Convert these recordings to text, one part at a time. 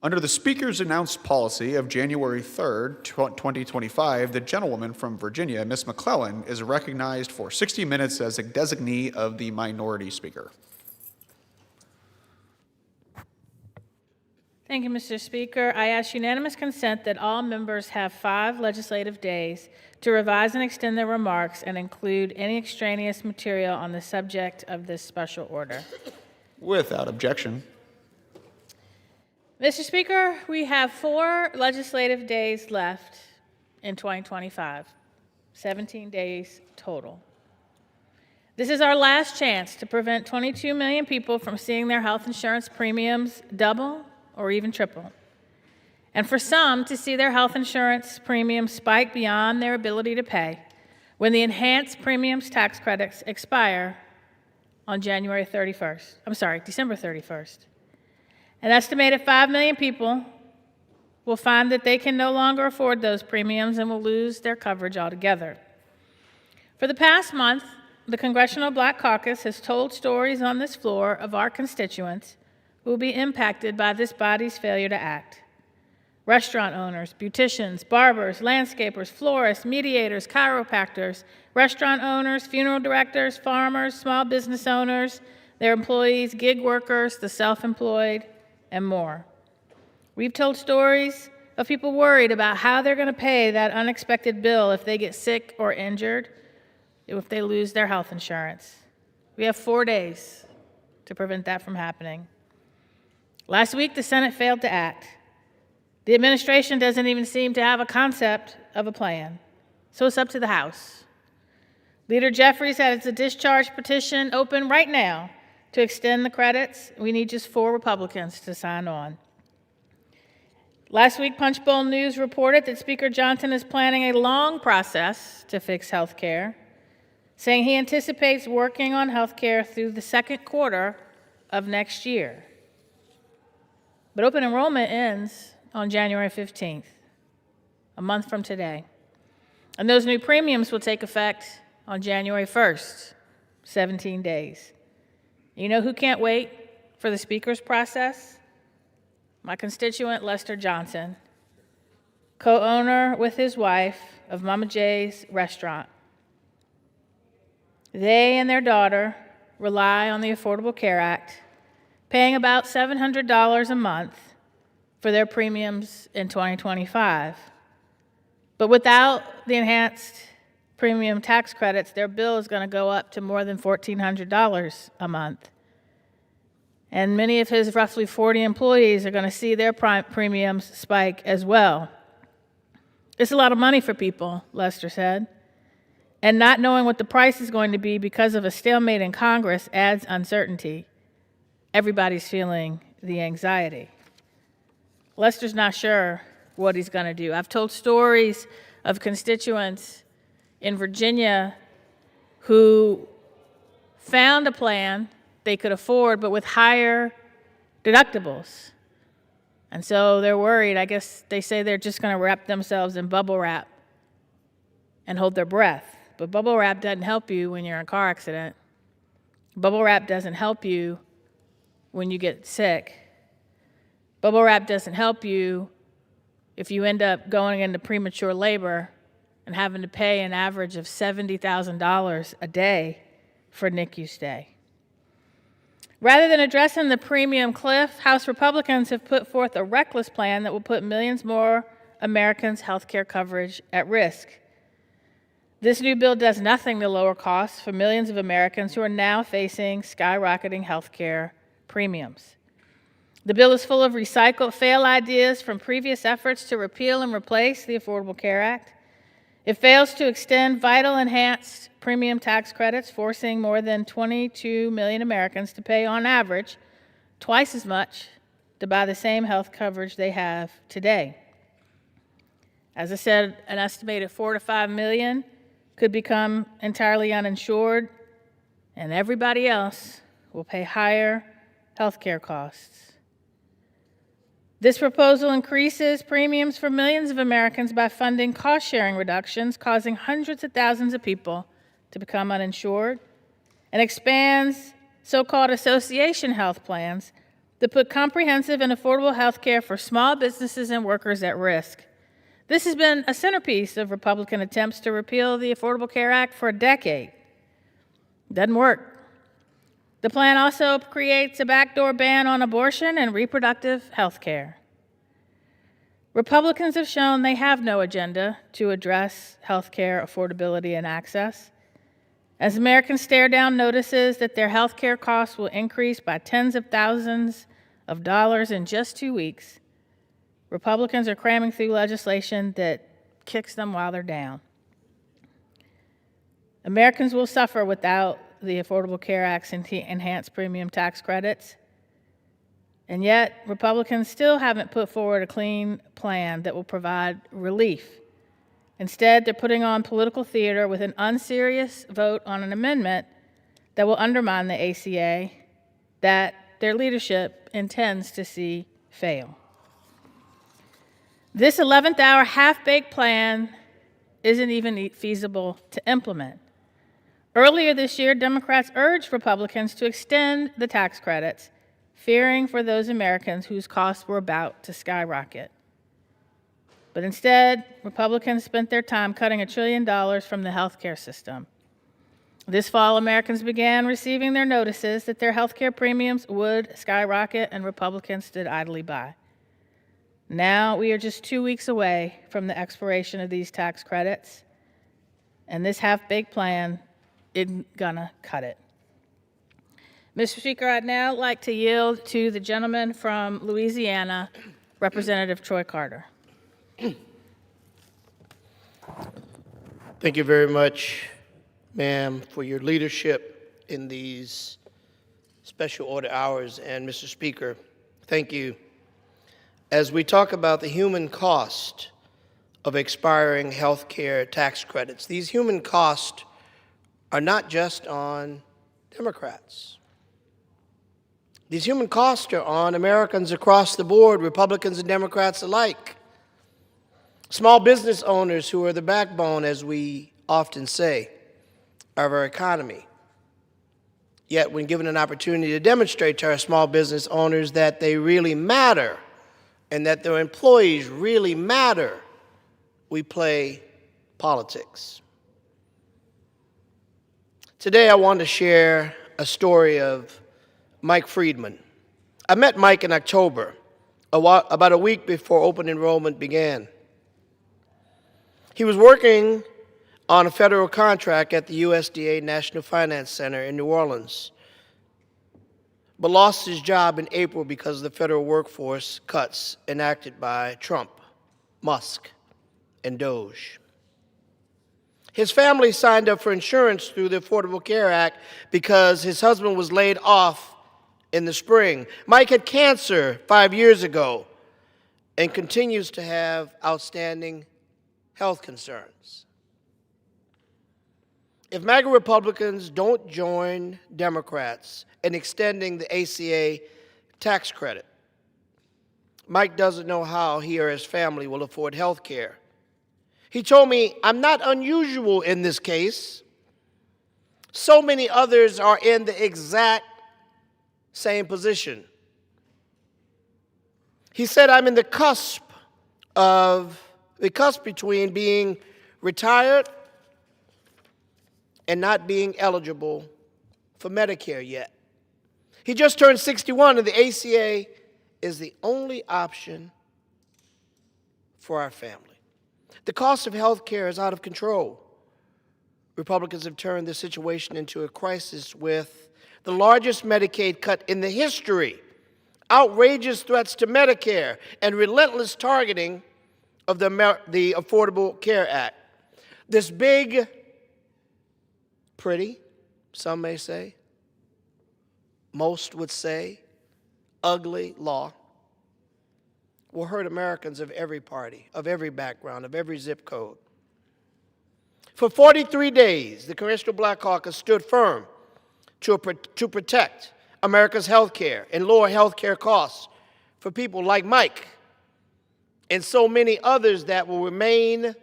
Under the Speaker's announced policy of January 3rd, 2025, the gentlewoman from Virginia, Ms. McClellan, is recognized for 60 minutes as a designee of the Minority Speaker. Thank you, Mr. Speaker. I ask unanimous consent that all members have 5 legislative days to revise and extend their remarks and include any extraneous material on the subject of this special order. Without objection. Mr. Speaker, we have 4 legislative days left in 2025, 17 days total. This is our last chance to prevent 22 million people from seeing their health insurance premiums double or even triple, and for some to see their health insurance premiums spike beyond their ability to pay when the enhanced premiums tax credits expire on December 31st. An estimated 5 million people will find that they can no longer afford those premiums and will lose their coverage altogether. For the past month, the Congressional Black Caucus has told stories on this floor of our constituents who will be impacted by this body's failure to act. Restaurant owners, beauticians, barbers, landscapers, florists, mediators, chiropractors, restaurant owners, funeral directors, farmers, small business owners, their employees, gig workers, the self-employed, and more. We've told stories of people worried about how they're going to pay that unexpected bill if they get sick or injured, if they lose their health insurance. We have 4 days to prevent that from happening. Last week, the Senate failed to act. The administration doesn't even seem to have a concept of a plan, so it's up to the House. Leader Jeffries has a discharge petition open right now to extend the credits. We need just 4 Republicans to sign on. Last week, Punchbowl News reported that Speaker Johnson is planning a long process to fix health care, saying he anticipates working on health care through the second quarter of next year. But open enrollment ends on January 15th, a month from today. And those new premiums will take effect on January 1st, 17 days. You know who can't wait for the Speaker's process? My constituent, Lester Johnson, co-owner with his wife of Mama J's restaurant. They and their daughter rely on the Affordable Care Act, paying about $700 a month for their premiums in 2025. But without the enhanced premium tax credits, their bill is going to go up to more than $1,400 a month. And many of his roughly 40 employees are going to see their premiums spike as well. It's a lot of money for people, Lester said. And not knowing what the price is going to be because of a stalemate in Congress adds uncertainty. Everybody's feeling the anxiety. Lester's not sure what he's going to do. I've told stories of constituents in Virginia who found a plan they could afford, but with higher deductibles. And so they're worried. I guess they say they're just going to wrap themselves in bubble wrap and hold their breath. But bubble wrap doesn't help you when you're in a car accident. Bubble wrap doesn't help you when you get sick. Bubble wrap doesn't help you if you end up going into premature labor and having to pay an average of $70,000 a day for NICU stay. Rather than addressing the premium cliff, House Republicans have put forth a reckless plan that will put millions more Americans' health care coverage at risk. This new bill does nothing to lower costs for millions of Americans who are now facing skyrocketing health care premiums. The bill is full of recycled fail ideas from previous efforts to repeal and replace the Affordable Care Act. It fails to extend vital enhanced premium tax credits, forcing more than 22 million Americans to pay, on average, twice as much to buy the same health coverage they have today. As I said, an estimated 4 to 5 million could become entirely uninsured, and everybody else will pay higher health care costs. This proposal increases premiums for millions of Americans by funding cost-sharing reductions, causing hundreds of thousands of people to become uninsured, and expands so-called association health plans that put comprehensive and affordable health care for small businesses and workers at risk. This has been a centerpiece of Republican attempts to repeal the Affordable Care Act for a decade. Doesn't work. The plan also creates a backdoor ban on abortion and reproductive health care. Republicans have shown they have no agenda to address health care affordability and access. As Americans stare down notices that their health care costs will increase by tens of thousands of dollars in just 2 weeks, Republicans are cramming through legislation that kicks them while they're down. Americans will suffer without the Affordable Care Act's enhanced premium tax credits, and yet Republicans still haven't put forward a clean plan that will provide relief. Instead, they're putting on political theater with an unserious vote on an amendment that will undermine the ACA that their leadership intends to see fail. This 11th hour half-baked plan isn't even feasible to implement. Earlier this year, Democrats urged Republicans to extend the tax credits, fearing for those Americans whose costs were about to skyrocket. But instead, Republicans spent their time cutting $1 trillion from the healthcare system. This fall, Americans began receiving their notices that their healthcare premiums would skyrocket, and Republicans stood idly by. Now we are just 2 weeks away from the expiration of these tax credits, and this half-baked plan isn't gonna cut it. Mr. Speaker, I'd now like to yield to the gentleman from Louisiana, Representative Troy Carter. Thank you very much, ma'am, for your leadership in these special order hours. And Mr. Speaker, thank you. As we talk about the human cost of expiring health care tax credits, these human costs are not just on Democrats. These human costs are on Americans across the board, Republicans and Democrats alike. Small business owners, who are the backbone, as we often say, of our economy. Yet when given an opportunity to demonstrate to our small business owners that they really matter and that their employees really matter, we play politics. Today I want to share a story of Mike Friedman. I met Mike in October, about a week before open enrollment began. He was working on a federal contract at the USDA National Finance Center in New Orleans, but lost his job in April because of the federal workforce cuts enacted by Trump, Musk, and Doge. His family signed up for insurance through the Affordable Care Act because his husband was laid off in the spring. Mike had cancer 5 years ago and continues to have outstanding health concerns. If MAGA Republicans don't join Democrats in extending the ACA tax credit, Mike doesn't know how he or his family will afford health care. He told me, "I'm not unusual in this case. So many others are in the exact same position." He said, "I'm in the cusp between being retired and not being eligible for Medicare yet. He just turned 61, and the ACA is the only option for our family. The cost of health care is out of control. Republicans have turned this situation into a crisis with the largest Medicaid cut in the history, outrageous threats to Medicare, and relentless targeting of the Affordable Care Act. This big, pretty, some may say, most would say, ugly law will hurt Americans of every party, of every background, of every zip code. For 43 days, the Congressional Black Caucus stood firm to protect America's health care and lower health care costs for people like Mike and so many others that will remain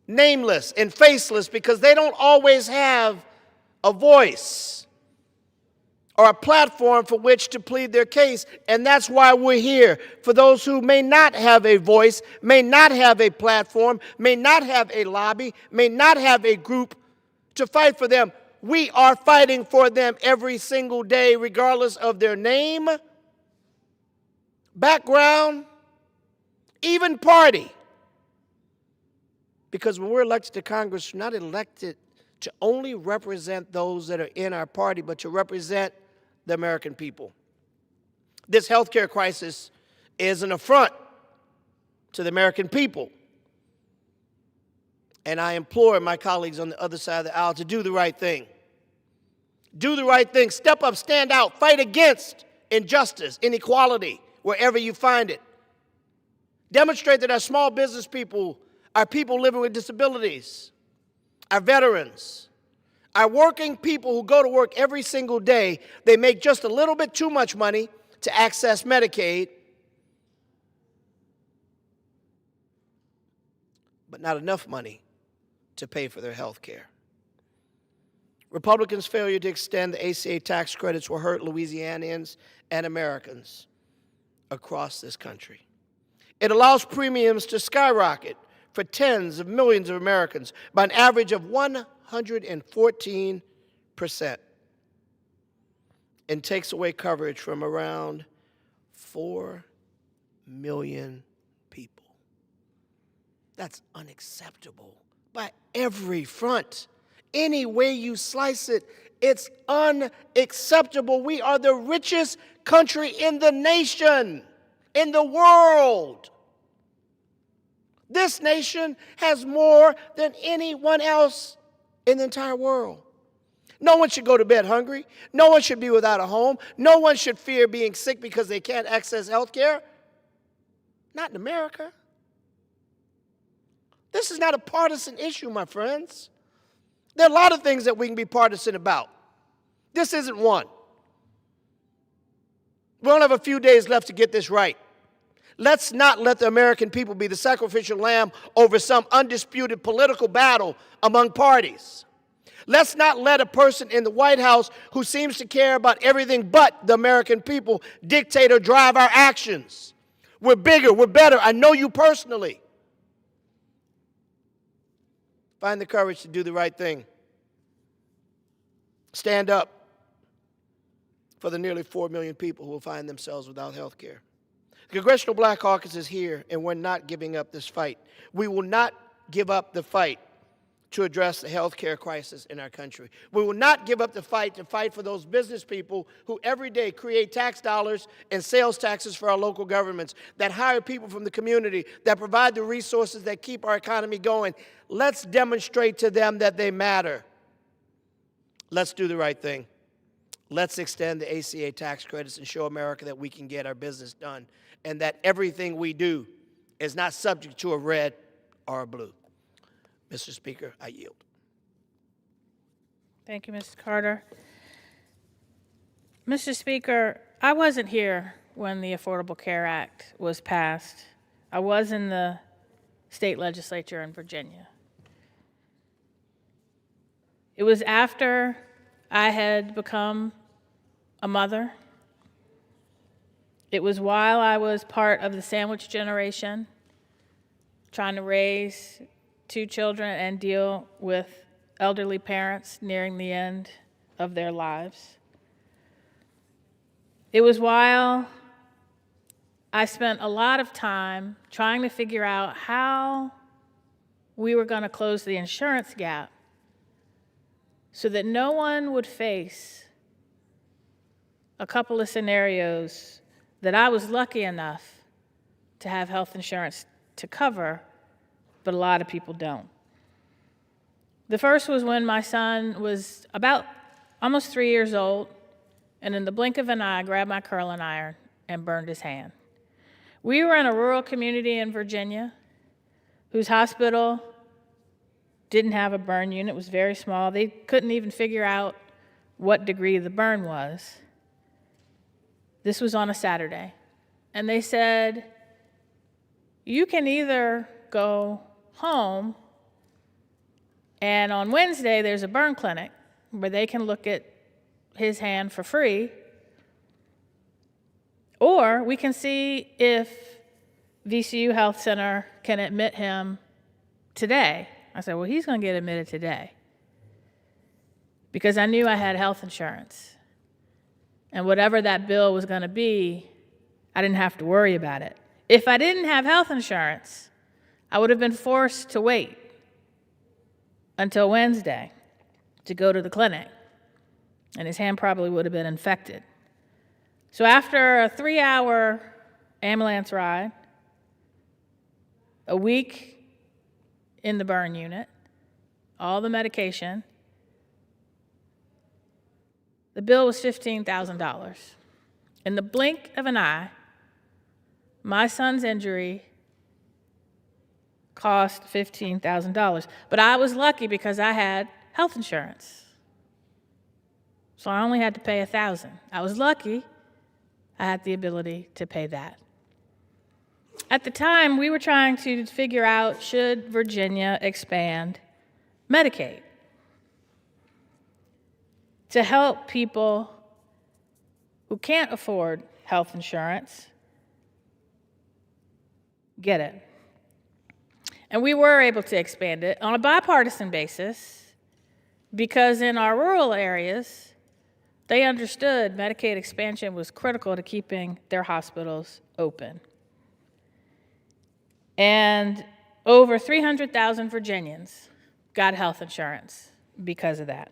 nameless and faceless because they don't always have a voice or a platform for which to plead their case. And that's why we're here. For those who may not have a voice, may not have a platform, may not have a lobby, may not have a group to fight for them. We are fighting for them every single day, regardless of their name, background, even party. Because when we're elected to Congress, we're not elected to only represent those that are in our party, but to represent the American people. This health care crisis is an affront to the American people. And I implore my colleagues on the other side of the aisle to do the right thing. Do the right thing. Step up, stand out, fight against injustice, inequality, wherever you find it. Demonstrate that our small business people, our people living with disabilities, our veterans, our working people who go to work every single day, they make just a little bit too much money to access Medicaid, but not enough money to pay for their health care. Republicans' failure to extend the ACA tax credits will hurt Louisianians and Americans across this country. It allows premiums to skyrocket for tens of millions of Americans by an average of 114%, and takes away coverage from around 4 million people. That's unacceptable by every front. Any way you slice it, it's unacceptable. We are the richest country in the nation, in the world. This nation has more than anyone else in the entire world. No one should go to bed hungry. No one should be without a home. No one should fear being sick because they can't access health care. Not in America. This is not a partisan issue, my friends. There are a lot of things that we can be partisan about. This isn't one. We only have a few days left to get this right. Let's not let the American people be the sacrificial lamb over some undisputed political battle among parties. Let's not let a person in the White House who seems to care about everything but the American people dictate or drive our actions. We're bigger, we're better. I know you personally. Find the courage to do the right thing. Stand up for the nearly 4 million people who will find themselves without health care. The Congressional Black Caucus is here, and we're not giving up this fight. We will not give up the fight to address the health care crisis in our country. We will not give up the fight to fight for those business people who every day create tax dollars and sales taxes for our local governments, that hire people from the community, that provide the resources that keep our economy going. Let's demonstrate to them that they matter. Let's do the right thing. Let's extend the ACA tax credits and show America that we can get our business done, and that everything we do is not subject to a red or a blue. Mr. Speaker, I yield. Thank you, Mr. Carter. Mr. Speaker, I wasn't here when the Affordable Care Act was passed. I was in the state legislature in Virginia. It was after I had become a mother. It was while I was part of the sandwich generation, trying to raise 2 children and deal with elderly parents nearing the end of their lives. It was while I spent a lot of time trying to figure out how we were going to close the insurance gap so that no one would face a couple of scenarios that I was lucky enough to have health insurance to cover, but a lot of people don't. The first was when my son was about almost 3 years old, and in the blink of an eye, I grabbed my curling iron and burned his hand. We were in a rural community in Virginia whose hospital didn't have a burn unit. It was very small. They couldn't even figure out what degree the burn was. This was on a Saturday. And they said, you can either go home, and on Wednesday there's a burn clinic where they can look at his hand for free, or we can see if VCU Health Center can admit him today. I said, well, he's going to get admitted today because I knew I had health insurance. And whatever that bill was going to be, I didn't have to worry about it. If I didn't have health insurance, I would have been forced to wait until Wednesday to go to the clinic, and his hand probably would have been infected. So after a 3-hour ambulance ride, a week in the burn unit, all the medication, the bill was $15,000. In the blink of an eye, my son's injury cost $15,000. But I was lucky because I had health insurance. So I only had to pay $1,000. I was lucky I had the ability to pay that. At the time, we were trying to figure out, should Virginia expand Medicaid to help people who can't afford health insurance get it. And we were able to expand it on a bipartisan basis because in our rural areas, they understood Medicaid expansion was critical to keeping their hospitals open. And over 300,000 Virginians got health insurance because of that.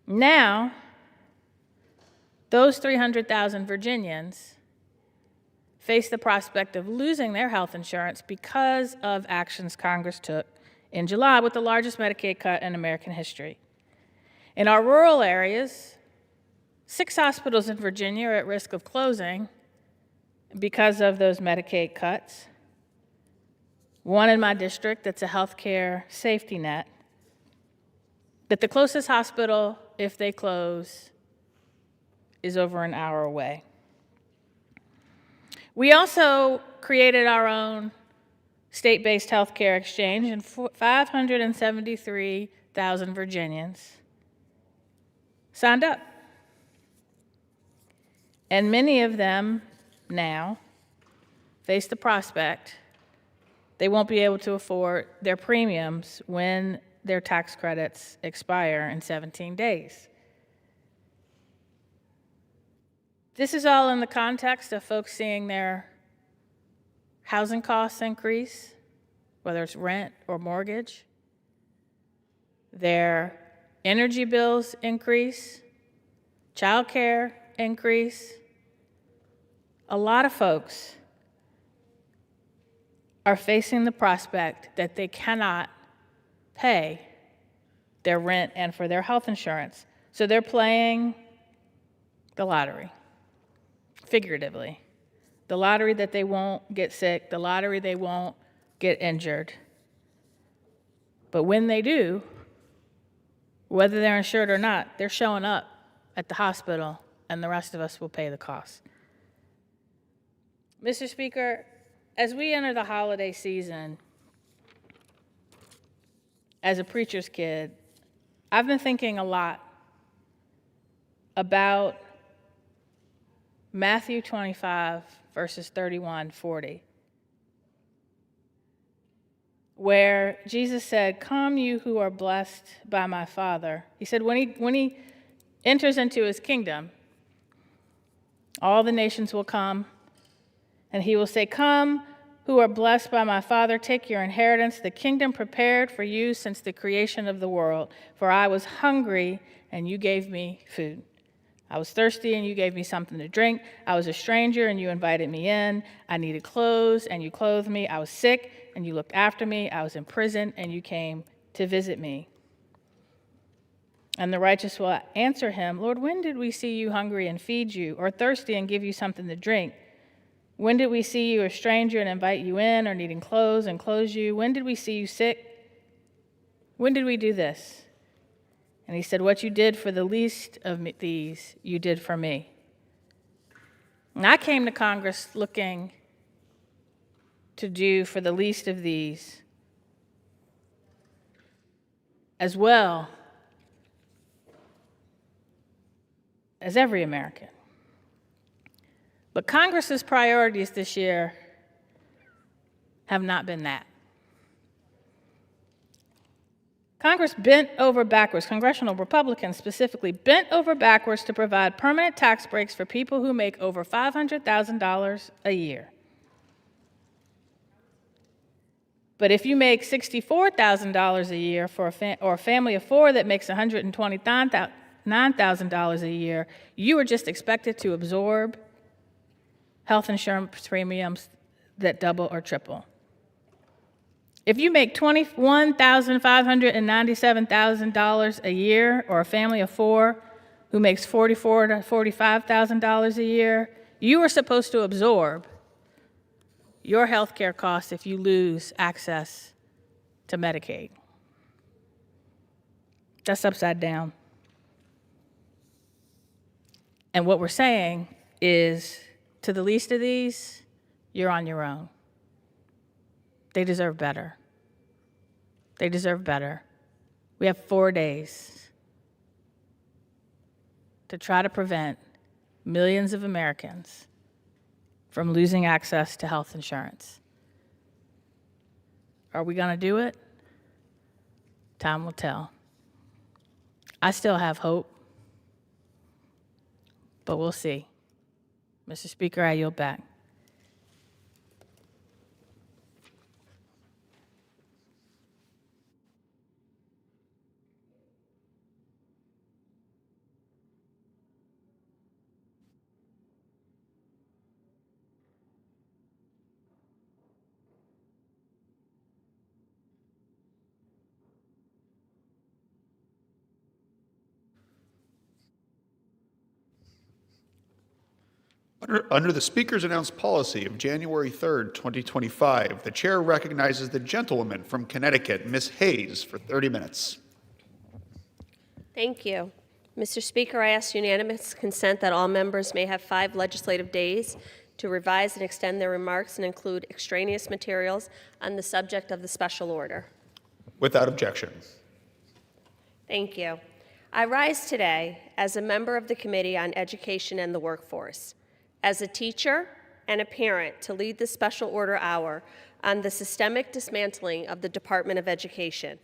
Now, those 300,000 Virginians face the prospect of losing their health insurance because of actions Congress took in July with the largest Medicaid cut in American history. In our rural areas, 6 hospitals in Virginia are at risk of closing because of those Medicaid cuts. One in my district that's a healthcare safety net, that the closest hospital, if they close, is over an hour away. We also created our own state-based healthcare exchange, and 573,000 Virginians signed up. And many of them now face the prospect they won't be able to afford their premiums when their tax credits expire in 17 days. This is all in the context of folks seeing their housing costs increase, whether it's rent or mortgage, their energy bills increase, childcare increase. A lot of folks are facing the prospect that they cannot pay their rent and for their health insurance. So they're playing the lottery, figuratively. The lottery that they won't get sick, the lottery they won't get injured. But when they do, whether they're insured or not, they're showing up at the hospital and the rest of us will pay the cost. Mr. Speaker, as we enter the holiday season, as a preacher's kid, I've been thinking a lot about Matthew 25, verses 31-40, where Jesus said, "Come, you who are blessed by my Father." He said when he enters into his kingdom, all the nations will come, and he will say, "Come, who are blessed by my Father, take your inheritance, the kingdom prepared for you since the creation of the world. For I was hungry, and you gave me food. I was thirsty, and you gave me something to drink. I was a stranger, and you invited me in. I needed clothes, and you clothed me. I was sick, and you looked after me. I was in prison, and you came to visit me." And the righteous will answer him, "Lord, when did we see you hungry and feed you, or thirsty and give you something to drink? When did we see you a stranger and invite you in, or needing clothes and clothe you? When did we see you sick? When did we do this?" And he said, "What you did for the least of these, you did for me." And I came to Congress looking to do for the least of these as well as every American. But Congress's priorities this year have not been that. Congress bent over backwards, congressional Republicans specifically, bent over backwards to provide permanent tax breaks for people who make over $500,000 a year. But if you make $64,000 a year for or a family of four that makes $129,000 a year, you are just expected to absorb health insurance premiums that double or triple. If you make $21,597 a year, or a family of four who makes $44,000 to $45,000 a year, you are supposed to absorb your health care costs if you lose access to Medicaid. That's upside down. And what we're saying is, to the least of these, you're on your own. They deserve better. They deserve better. We have 4 days to try to prevent millions of Americans from losing access to health insurance. Are we going to do it? Time will tell. I still have hope, but we'll see. Mr. Speaker, I yield back. Under the Speaker's announced policy of January 3rd, 2025, the Chair recognizes the gentlewoman from Connecticut, Ms. Hayes, for 30 minutes. Thank you. Mr. Speaker, I ask unanimous consent that all members may have 5 legislative days to revise and extend their remarks and include extraneous materials on the subject of the special order. Without objection. Thank you. I rise today as a member of the Committee on Education and the Workforce, as a teacher and a parent, to lead the special order hour on the systemic dismantling of the Department of Education.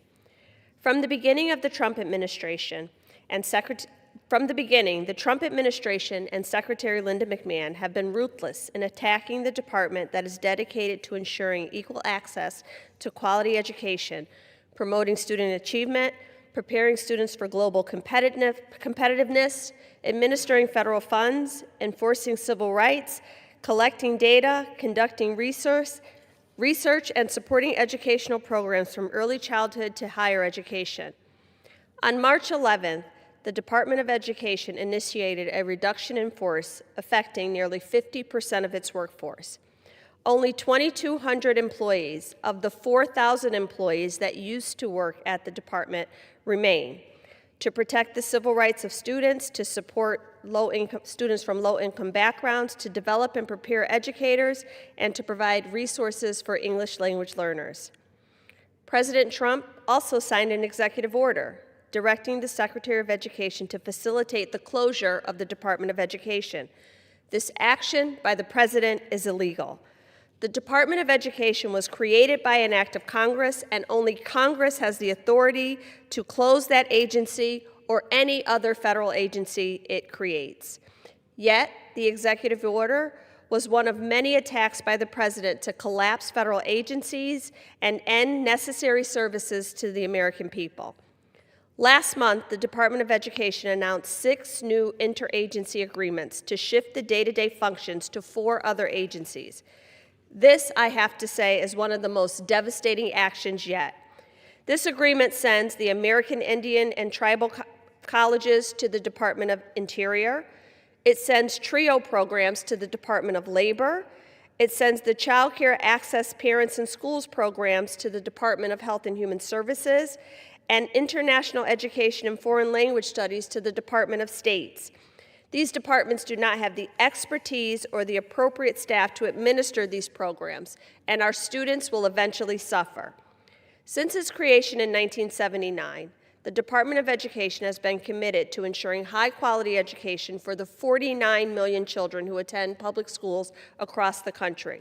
From the beginning of the Trump administration and the Trump administration and Secretary Linda McMahon have been ruthless in attacking the department that is dedicated to ensuring equal access to quality education, promoting student achievement, preparing students for global competitiveness, administering federal funds, enforcing civil rights, collecting data, conducting research, and supporting educational programs from early childhood to higher education. On March 11th, the Department of Education initiated a reduction in force affecting nearly 50% of its workforce. Only 2,200 employees of the 4,000 employees that used to work at the department remain, to protect the civil rights of students, to support students from low-income backgrounds, to develop and prepare educators, and to provide resources for English language learners. President Trump also signed an executive order directing the Secretary of Education to facilitate the closure of the Department of Education. This action by the President is illegal. The Department of Education was created by an act of Congress, and only Congress has the authority to close that agency or any other federal agency it creates. Yet, the executive order was one of many attacks by the President to collapse federal agencies and end necessary services to the American people. Last month, the Department of Education announced 6 new interagency agreements to shift the day-to-day functions to 4 other agencies. This, I have to say, is one of the most devastating actions yet. This agreement sends the American Indian and Tribal Colleges to the Department of Interior. It sends TRIO programs to the Department of Labor. It sends the Child Care Access Parents and Schools programs to the Department of Health and Human Services, and International Education and Foreign Language Studies to the Department of States. These departments do not have the expertise or the appropriate staff to administer these programs, and our students will eventually suffer. Since its creation in 1979, the Department of Education has been committed to ensuring high-quality education for the 49 million children who attend public schools across the country.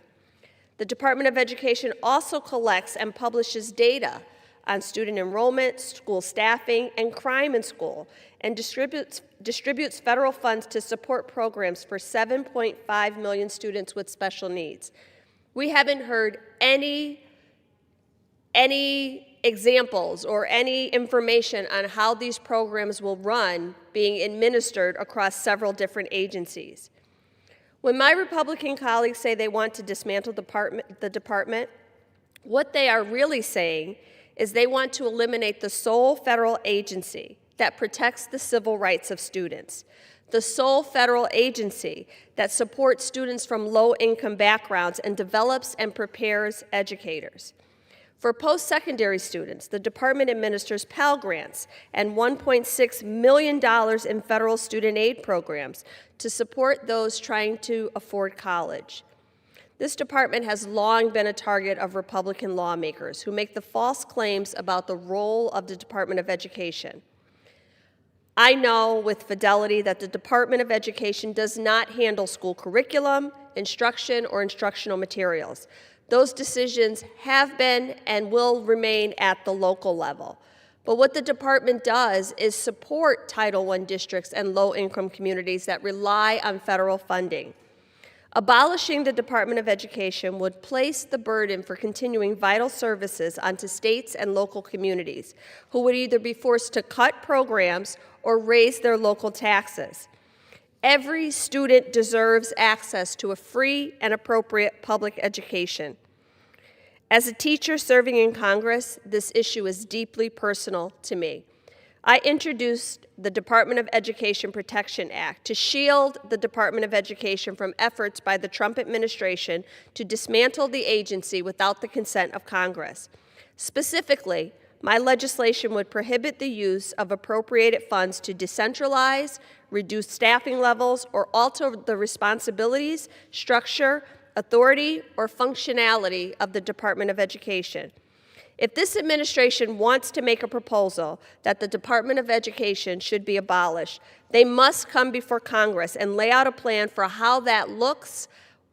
The Department of Education also collects and publishes data on student enrollment, school staffing, and crime in school, and distributes federal funds to support programs for 7.5 million students with special needs. We haven't heard any examples or any information on how these programs will run being administered across several different agencies. When my Republican colleagues say they want to dismantle the department, what they are really saying is they want to eliminate the sole federal agency that protects the civil rights of students, the sole federal agency that supports students from low-income backgrounds and develops and prepares educators. For post-secondary students, the department administers Pell Grants and $1.6 million in federal student aid programs to support those trying to afford college. This department has long been a target of Republican lawmakers who make the false claims about the role of the Department of Education. I know with fidelity that the Department of Education does not handle school curriculum, instruction, or instructional materials. Those decisions have been and will remain at the local level. But what the department does is support Title I districts and low-income communities that rely on federal funding. Abolishing the Department of Education would place the burden for continuing vital services onto states and local communities, who would either be forced to cut programs or raise their local taxes. Every student deserves access to a free and appropriate public education. As a teacher serving in Congress, this issue is deeply personal to me. I introduced the Department of Education Protection Act to shield the Department of Education from efforts by the Trump administration to dismantle the agency without the consent of Congress. Specifically, my legislation would prohibit the use of appropriated funds to decentralize, reduce staffing levels, or alter the responsibilities, structure, authority, or functionality of the Department of Education. If this administration wants to make a proposal that the Department of Education should be abolished, they must come before Congress and lay out a plan for how that looks,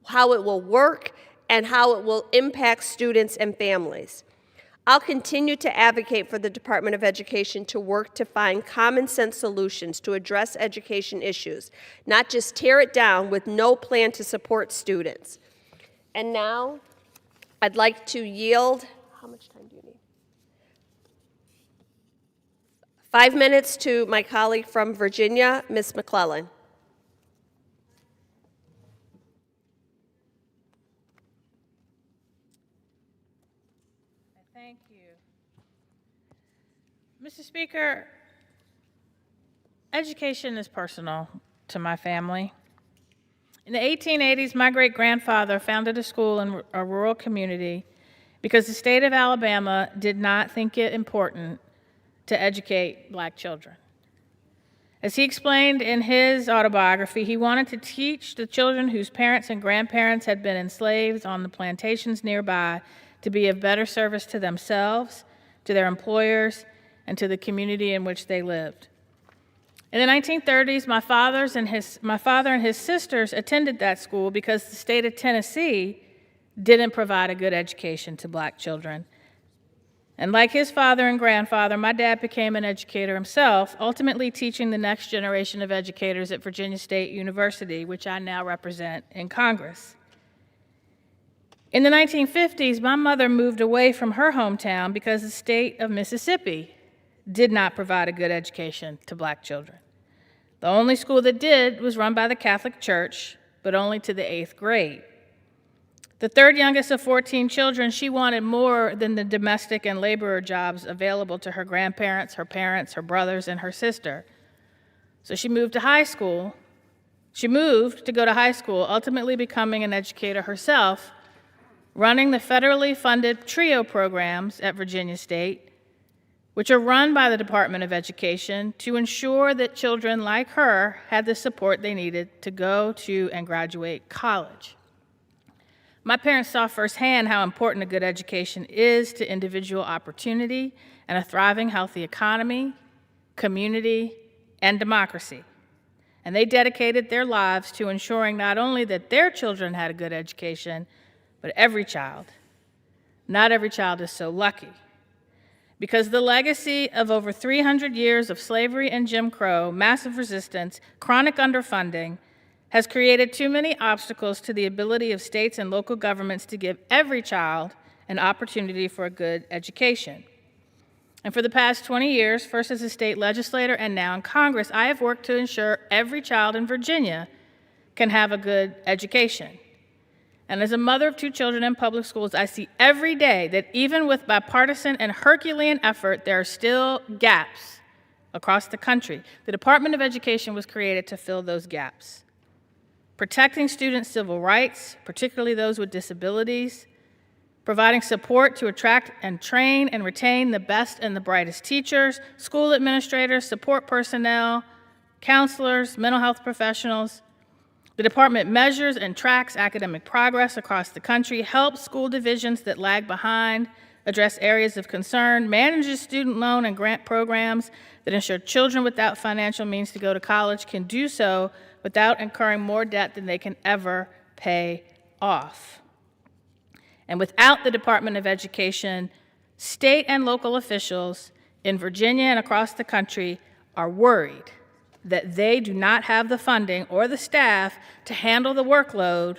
how it will work, and how it will impact students and families. I'll continue to advocate for the Department of Education to work to find common sense solutions to address education issues, not just tear it down with no plan to support students. And now, I'd like to yield. How much time do you need? 5 minutes to my colleague from Virginia, Ms. McClellan. Thank you. Mr. Speaker, education is personal to my family. In the 1880s, my great-grandfather founded a school in a rural community because the state of Alabama did not think it important to educate black children. As he explained in his autobiography, he wanted to teach the children whose parents and grandparents had been enslaved on the plantations nearby to be of better service to themselves, to their employers, and to the community in which they lived. In the 1930s, my father and his sisters attended that school because the state of Tennessee didn't provide a good education to black children. And like his father and grandfather, my dad became an educator himself, ultimately teaching the next generation of educators at Virginia State University, which I now represent in Congress. In the 1950s, my mother moved away from her hometown because the state of Mississippi did not provide a good education to black children. The only school that did was run by the Catholic Church, but only to the 8th grade. The third youngest of 14 children, she wanted more than the domestic and laborer jobs available to her grandparents, her parents, her brothers, and her sister. So she moved to high school. She moved to go to high school, ultimately becoming an educator herself, running the federally funded TRIO programs at Virginia State, which are run by the Department of Education to ensure that children like her had the support they needed to go to and graduate college. My parents saw firsthand how important a good education is to individual opportunity and a thriving, healthy economy, community, and democracy. And they dedicated their lives to ensuring not only that their children had a good education, but every child. Not every child is so lucky. Because the legacy of over 300 years of slavery and Jim Crow, massive resistance, chronic underfunding, has created too many obstacles to the ability of states and local governments to give every child an opportunity for a good education. And for the past 20 years, first as a state legislator and now in Congress, I have worked to ensure every child in Virginia can have a good education. And as a mother of 2 children in public schools, I see every day that even with bipartisan and Herculean effort, there are still gaps across the country. The Department of Education was created to fill those gaps. Protecting students' civil rights, particularly those with disabilities, providing support to attract and train and retain the best and the brightest teachers, school administrators, support personnel, counselors, mental health professionals. The department measures and tracks academic progress across the country, helps school divisions that lag behind address areas of concern, manages student loan and grant programs that ensure children without financial means to go to college can do so without incurring more debt than they can ever pay off. And without the Department of Education, state and local officials in Virginia and across the country are worried that they do not have the funding or the staff to handle the workload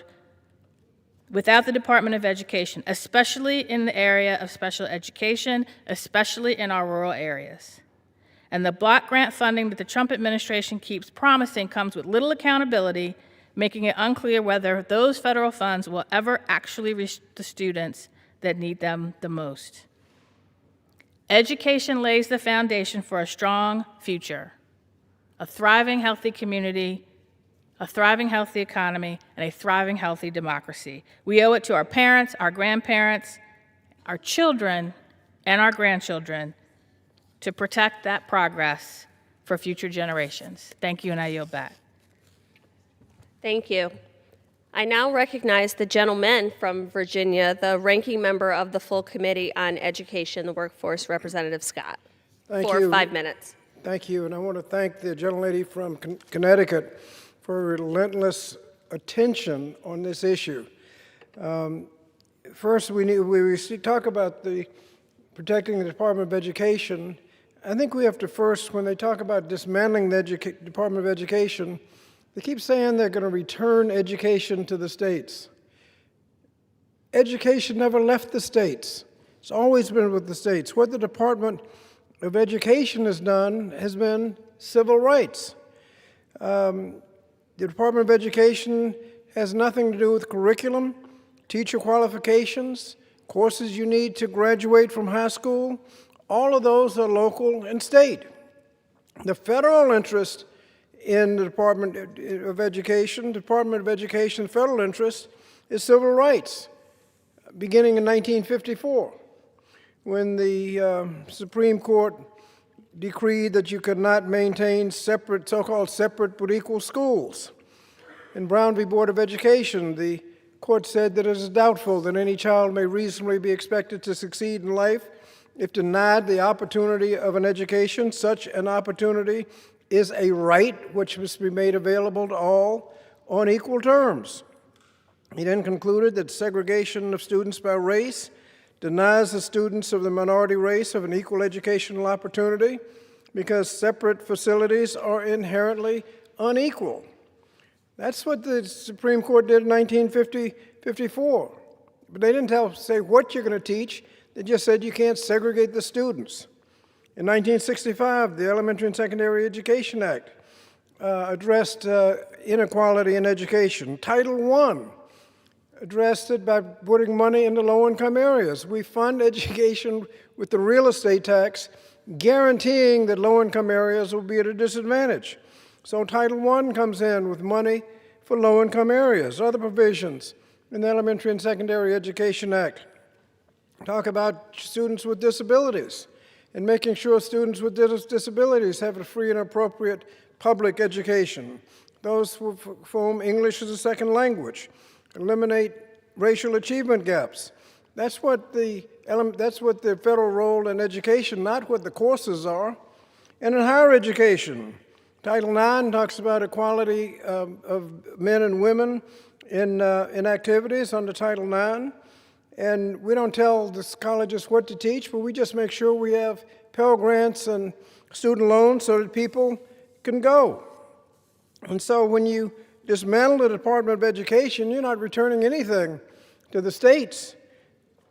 without the Department of Education, especially in the area of special education, especially in our rural areas. And the block grant funding that the Trump administration keeps promising comes with little accountability, making it unclear whether those federal funds will ever actually reach the students that need them the most. Education lays the foundation for a strong future, a thriving, healthy community, a thriving, healthy economy, and a thriving, healthy democracy. We owe it to our parents, our grandparents, our children, and our grandchildren to protect that progress for future generations. Thank you, and I yield back. Thank you. I now recognize the gentleman from Virginia, the ranking member of the full Committee on Education and the Workforce, Representative Scott, for 5 minutes. Thank you, and I want to thank the gentlelady from Connecticut for her relentless attention on this issue. First, we talk about the protecting the Department of Education. I think we have to first, when they talk about dismantling the Department of Education, they keep saying they're going to return education to the states. Education never left the states. It's always been with the states. What the Department of Education has done has been civil rights. The Department of Education has nothing to do with curriculum, teacher qualifications, courses you need to graduate from high school. All of those are local and state. The federal interest in the Department of Education, federal interest is civil rights, beginning in 1954, when the Supreme Court decreed that you could not maintain separate, so-called separate but equal schools. In Brown v. Board of Education, the court said that it is doubtful that any child may reasonably be expected to succeed in life if denied the opportunity of an education. Such an opportunity is a right which must be made available to all on equal terms. He then concluded that segregation of students by race denies the students of the minority race of an equal educational opportunity because separate facilities are inherently unequal. That's what the Supreme Court did in 1954. But they didn't say what you're going to teach. They just said you can't segregate the students. In 1965, the Elementary and Secondary Education Act addressed inequality in education. Title I addressed it by putting money into low-income areas. We fund education with the real estate tax, guaranteeing that low-income areas will be at a disadvantage. So Title I comes in with money for low-income areas. Other provisions in the Elementary and Secondary Education Act talk about students with disabilities and making sure students with disabilities have a free and appropriate public education. Those for whom English is a second language. Eliminate racial achievement gaps. That's what the federal role in education, not what the courses are. And in higher education, Title IX talks about equality of men and women in activities under Title IX. And we don't tell the colleges what to teach, but we just make sure we have Pell Grants and student loans so that people can go. And so when you dismantle the Department of Education, you're not returning anything to the states.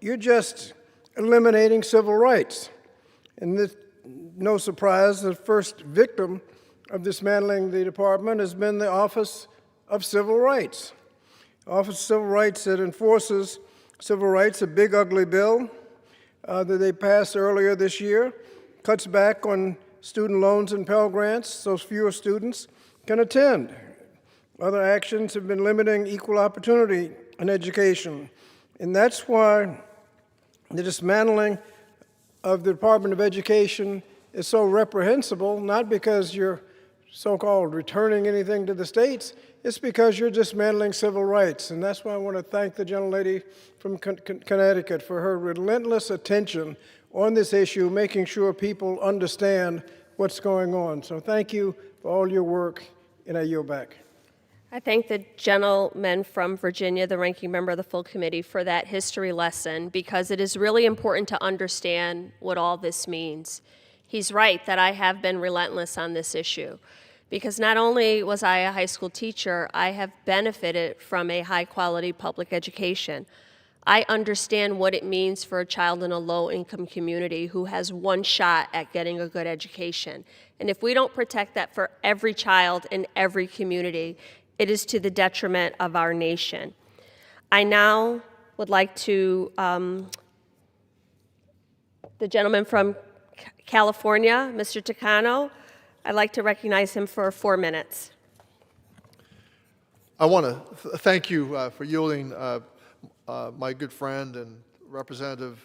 You're just eliminating civil rights. And this, no surprise, the first victim of dismantling the department has been the Office of Civil Rights. Office of Civil Rights that enforces civil rights, a big ugly bill that they passed earlier this year, cuts back on student loans and Pell Grants so fewer students can attend. Other actions have been limiting equal opportunity in education. And that's why the dismantling of the Department of Education is so reprehensible, not because you're so-called returning anything to the states, it's because you're dismantling civil rights. And that's why I want to thank the gentlelady from Connecticut for her relentless attention on this issue, making sure people understand what's going on. So thank you for all your work, and I yield back. I thank the gentleman from Virginia, the ranking member of the full committee, for that history lesson, because it is really important to understand what all this means. He's right that I have been relentless on this issue, because not only was I a high school teacher, I have benefited from a high-quality public education. I understand what it means for a child in a low-income community who has one shot at getting a good education. And if we don't protect that for every child in every community, it is to the detriment of our nation. I now would like to, the gentleman from California, Mr. Takano, I'd like to recognize him for 4 minutes. I want to thank you for yielding my good friend and representative,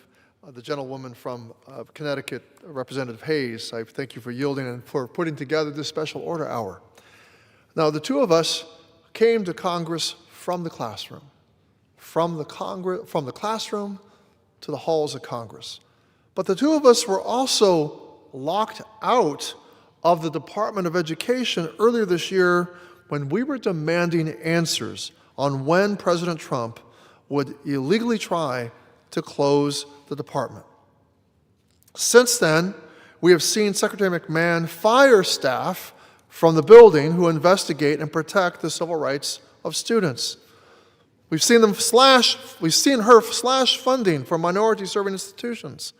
the gentlewoman from Connecticut, Representative Hayes. I thank you for yielding and for putting together this special order hour. Now, the two of us came to Congress from the classroom, from the classroom to the halls of Congress. But the two of us were also locked out of the Department of Education earlier this year when we were demanding answers on when President Trump would illegally try to close the department. Since then, we have seen Secretary McMahon fire staff from the building who investigate and protect the civil rights of students. We've seen her slash funding for minority-serving institutions.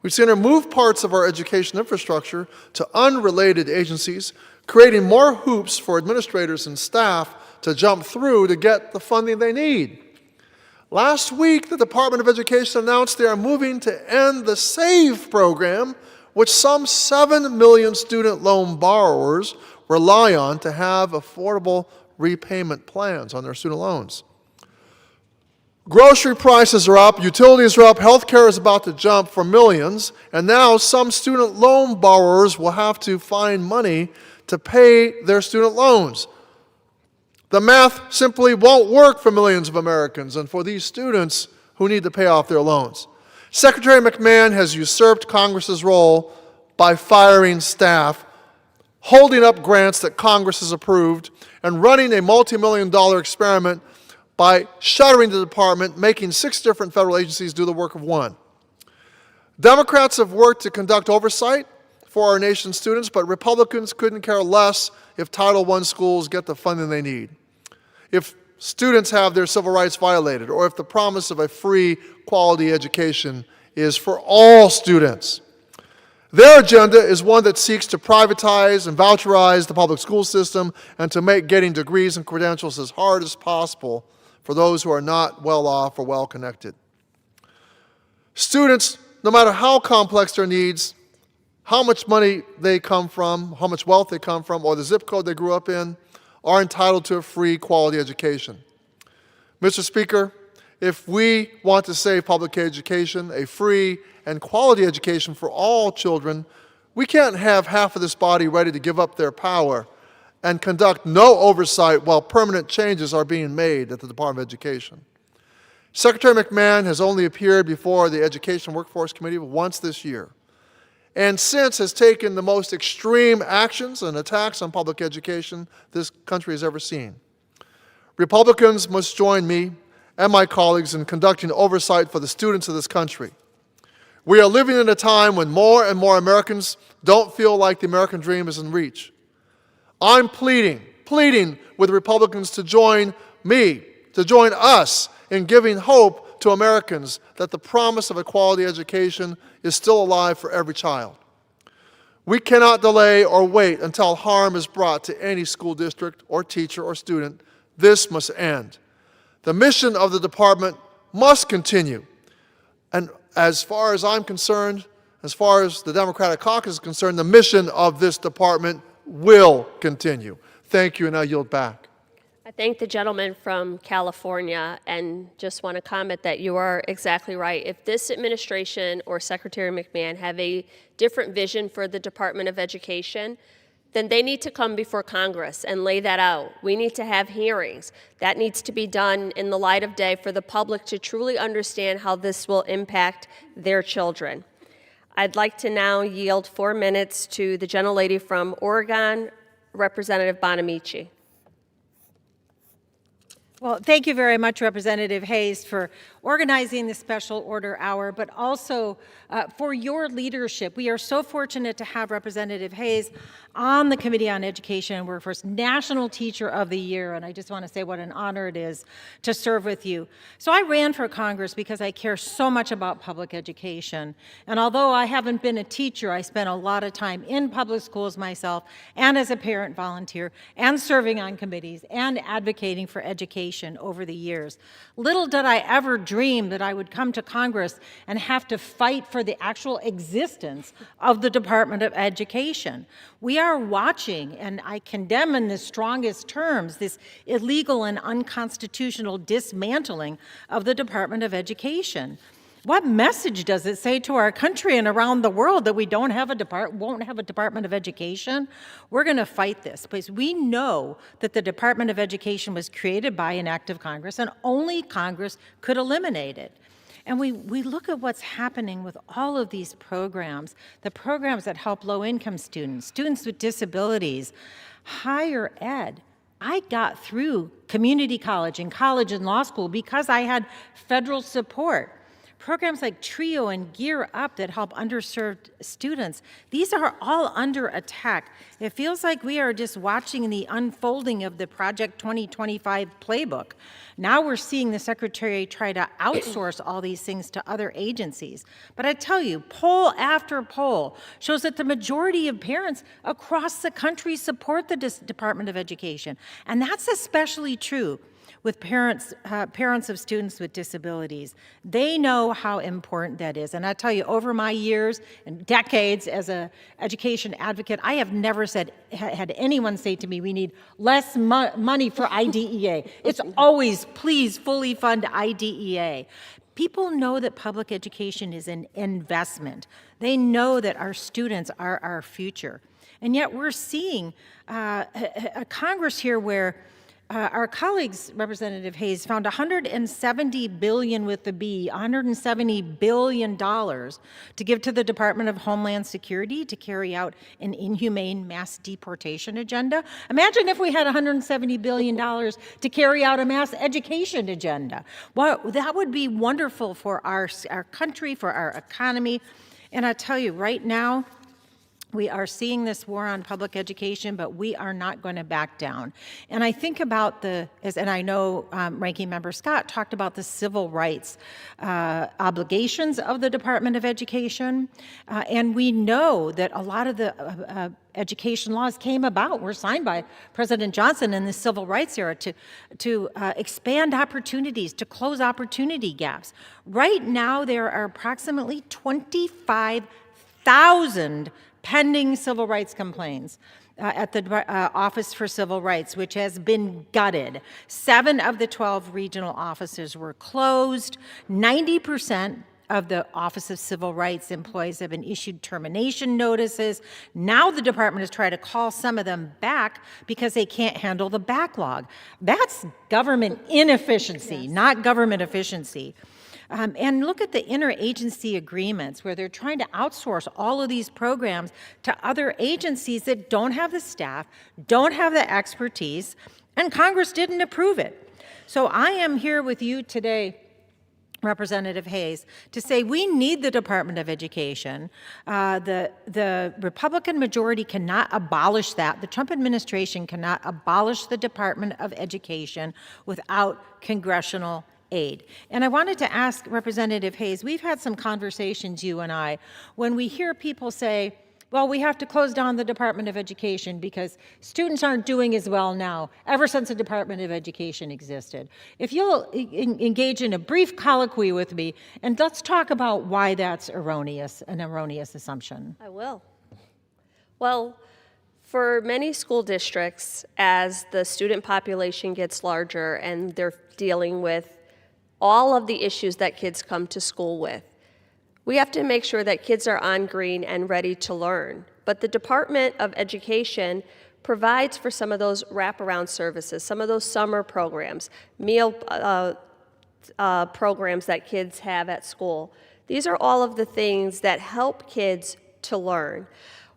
We've seen her move parts of our education infrastructure to unrelated agencies, creating more hoops for administrators and staff to jump through to get the funding they need. Last week, the Department of Education announced they are moving to end the SAVE program, which some 7 million student loan borrowers rely on to have affordable repayment plans on their student loans. Grocery prices are up, utilities are up, healthcare is about to jump for millions, and now some student loan borrowers will have to find money to pay their student loans. The math simply won't work for millions of Americans and for these students who need to pay off their loans. Secretary McMahon has usurped Congress's role by firing staff, holding up grants that Congress has approved, and running a multi-million-dollar experiment by shuttering the department, making 6 different federal agencies do the work of one. Democrats have worked to conduct oversight for our nation's students, but Republicans couldn't care less if Title I schools get the funding they need, if students have their civil rights violated, or if the promise of a free, quality education is for all students. Their agenda is one that seeks to privatize and voucherize the public school system and to make getting degrees and credentials as hard as possible for those who are not well off or well connected. Students, no matter how complex their needs, how much money they come from, how much wealth they come from, or the zip code they grew up in, are entitled to a free, quality education. Mr. Speaker, if we want to save public education, a free and quality education for all children, we can't have half of this body ready to give up their power and conduct no oversight while permanent changes are being made at the Department of Education. Secretary McMahon has only appeared before the Education Workforce Committee once this year. and since has taken the most extreme actions and attacks on public education this country has ever seen. Republicans must join me and my colleagues in conducting oversight for the students of this country. We are living in a time when more and more Americans don't feel like the American dream is in reach. I'm pleading with Republicans to join me, to join us in giving hope to Americans that the promise of a quality education is still alive for every child. We cannot delay or wait until harm is brought to any school district or teacher or student. This must end. The mission of the department must continue. And as far as I'm concerned, as far as the Democratic Caucus is concerned, the mission of this department will continue. Thank you, and I yield back. I thank the gentleman from California and just want to comment that you are exactly right. If this administration or Secretary McMahon have a different vision for the Department of Education, then they need to come before Congress and lay that out. We need to have hearings. That needs to be done in the light of day for the public to truly understand how this will impact their children. I'd like to now yield 4 minutes to the gentlelady from Oregon, Representative Bonamici. Well, thank you very much, Representative Hayes, for organizing the special order hour, but also for your leadership. We are so fortunate to have Representative Hayes on the Committee on Education and Workforce, National Teacher of the Year, and I just want to say what an honor it is to serve with you. So I ran for Congress because I care so much about public education, and although I haven't been a teacher, I spent a lot of time in public schools myself, and as a parent volunteer, and serving on committees, and advocating for education over the years. Little did I ever dream that I would come to Congress and have to fight for the actual existence of the Department of Education. We are watching, and I condemn in the strongest terms, this illegal and unconstitutional dismantling of the Department of Education. What message does it say to our country and around the world that we won't have a Department of Education? We're going to fight this because we know that the Department of Education was created by an act of Congress and only Congress could eliminate it. And we look at what's happening with all of these programs, the programs that help low-income students, students with disabilities, higher ed. I got through community college and law school because I had federal support. Programs like TRIO and Gear Up that help underserved students, these are all under attack. It feels like we are just watching the unfolding of the Project 2025 playbook. Now we're seeing the Secretary try to outsource all these things to other agencies. But I tell you, poll after poll shows that the majority of parents across the country support the Department of Education. And that's especially true with parents of students with disabilities. They know how important that is. And I tell you, over my years and decades as an education advocate, I have never had anyone say to me, we need less money for IDEA. It's always, please fully fund IDEA. People know that public education is an investment. They know that our students are our future. And yet we're seeing a Congress here where our colleagues, Representative Hayes, found $170 billion with the B, $170 billion to give to the Department of Homeland Security to carry out an inhumane mass deportation agenda. Imagine if we had $170 billion to carry out a mass education agenda. Well, that would be wonderful for our country, for our economy. And I tell you, right now, we are seeing this war on public education, but we are not going to back down. And I think about and I know Ranking Member Scott talked about the civil rights obligations of the Department of Education. And we know that a lot of the education laws were signed by President Johnson in the civil rights era to expand opportunities, to close opportunity gaps. Right now, there are approximately 25,000 pending civil rights complaints at the Office for Civil Rights, which has been gutted. 7 of the 12 regional offices were closed. 90% of the Office of Civil Rights employees have been issued termination notices. Now the department is trying to call some of them back because they can't handle the backlog. That's government inefficiency, not government efficiency. And look at the interagency agreements where they're trying to outsource all of these programs to other agencies that don't have the staff, don't have the expertise, and Congress didn't approve it. So I am here with you today, Representative Hayes, to say we need the Department of Education. The Republican majority cannot abolish that. The Trump administration cannot abolish the Department of Education without congressional aid. And I wanted to ask Representative Hayes, we've had some conversations, you and I, when we hear people say, well, we have to close down the Department of Education because students aren't doing as well now, ever since the Department of Education existed. If you'll engage in a brief colloquy with me, and let's talk about why that's erroneous, an erroneous assumption. I will. Well, for many school districts, as the student population gets larger and they're dealing with all of the issues that kids come to school with, we have to make sure that kids are on green and ready to learn. But the Department of Education provides for some of those wraparound services, some of those summer programs, meal programs that kids have at school. These are all of the things that help kids to learn.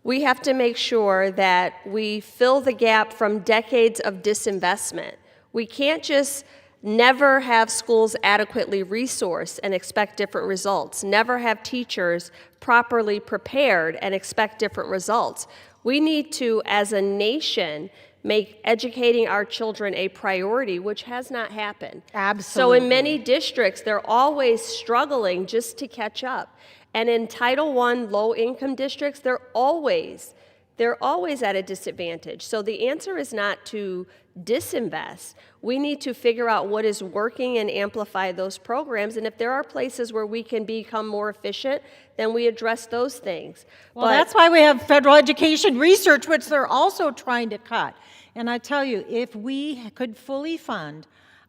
We have to make sure that we fill the gap from decades of disinvestment. We can't just never have schools adequately resourced and expect different results, never have teachers properly prepared and expect different results. We need to, as a nation, make educating our children a priority, which has not happened. Absolutely. So in many districts, they're always struggling just to catch up. And in Title I low-income districts, they're always at a disadvantage. So the answer is not to disinvest. We need to figure out what is working and amplify those programs. And if there are places where we can become more efficient, then we address those things. Well, that's why we have federal education research, which they're also trying to cut. And I tell you, if we could fully fund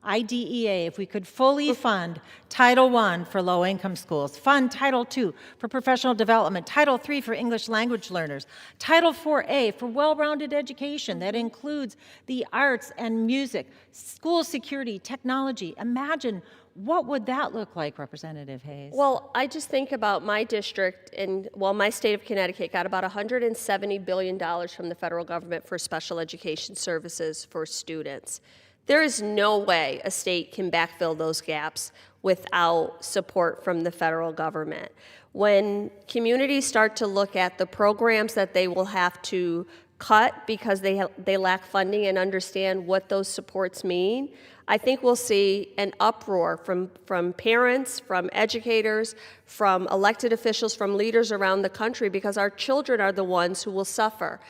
IDEA, if we could fully fund Title I for low-income schools, fund Title II for professional development, Title III for English language learners, Title IV-A for well-rounded education that includes the arts and music, school security, technology. Imagine what would that look like, Representative Hayes? Well, I just think about my district, and my state of Connecticut got about $170 billion from the federal government for special education services for students. There is no way a state can backfill those gaps without support from the federal government. When communities start to look at the programs that they will have to cut because they lack funding and understand what those supports mean, I think we'll see an uproar from parents, from educators, from elected officials, from leaders around the country, because our children are the ones who will suffer.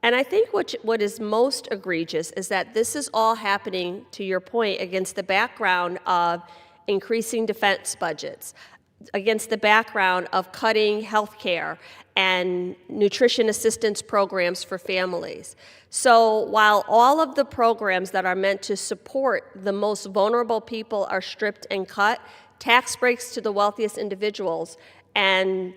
And I think what is most egregious is that this is all happening, to your point, against the background of increasing defense budgets, against the background of cutting health care and nutrition assistance programs for families. So while all of the programs that are meant to support the most vulnerable people are stripped and cut, tax breaks to the wealthiest individuals, and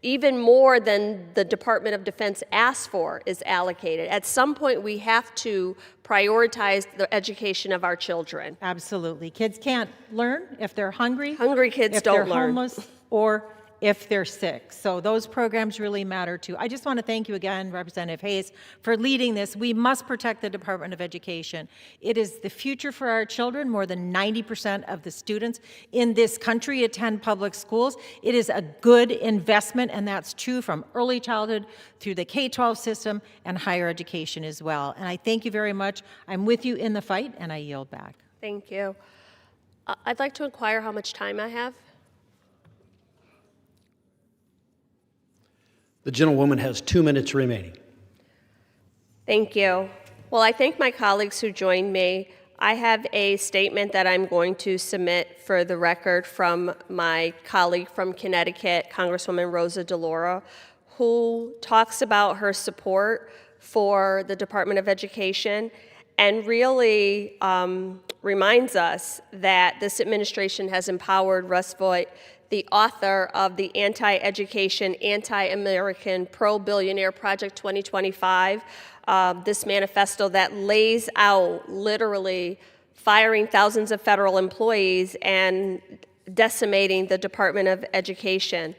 even more than the Department of Defense asked for is allocated. At some point, we have to prioritize the education of our children. Absolutely. Kids can't learn if they're hungry. Hungry kids don't learn. If they're homeless or if they're sick. So those programs really matter too. I just want to thank you again, Representative Hayes, for leading this. We must protect the Department of Education. It is the future for our children. More than 90% of the students in this country attend public schools. It is a good investment, and that's true from early childhood through the K-12 system and higher education as well. And I thank you very much. I'm with you in the fight, and I yield back. Thank you. I'd like to inquire how much time I have. The gentlewoman has 2 minutes remaining. Thank you. Well, I thank my colleagues who joined me. I have a statement that I'm going to submit for the record from my colleague from Connecticut, Congresswoman Rosa DeLauro, who talks about her support for the Department of Education and really reminds us that this administration has empowered Russ Vought, the author of the anti-education, anti-American, pro-billionaire Project 2025, this manifesto that lays out literally firing thousands of federal employees and decimating the Department of Education.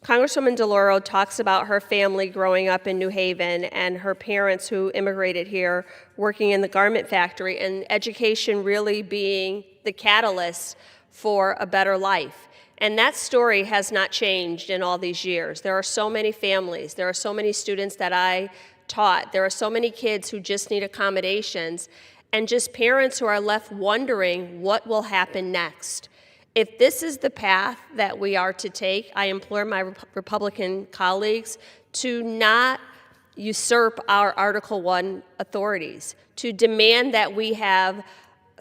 Congresswoman DeLauro talks about her family growing up in New Haven and her parents who immigrated here working in the garment factory, and education really being the catalyst for a better life. And that story has not changed in all these years. There are so many families, there are so many students that I taught, there are so many kids who just need accommodations, and just parents who are left wondering what will happen next. If this is the path that we are to take, I implore my Republican colleagues to not usurp our Article 1 authorities, to demand that we have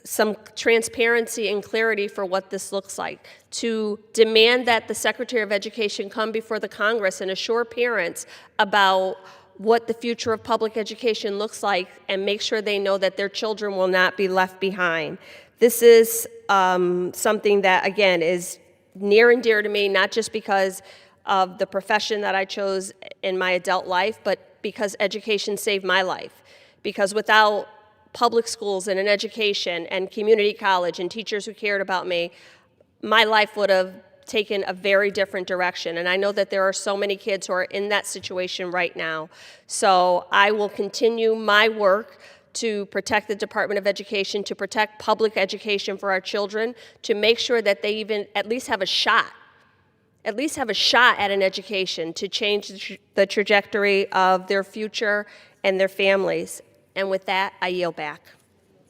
some transparency and clarity for what this looks like, to demand that the Secretary of Education come before the Congress and assure parents about what the future of public education looks like and make sure they know that their children will not be left behind. This is something that, again, is near and dear to me, not just because of the profession that I chose in my adult life, but because education saved my life. Because without public schools and an education and community college and teachers who cared about me, my life would have taken a very different direction. And I know that there are so many kids who are in that situation right now. So I will continue my work to protect the Department of Education, to protect public education for our children, to make sure that they even at least have a shot at an education to change the trajectory of their future and their families. And with that, I yield back.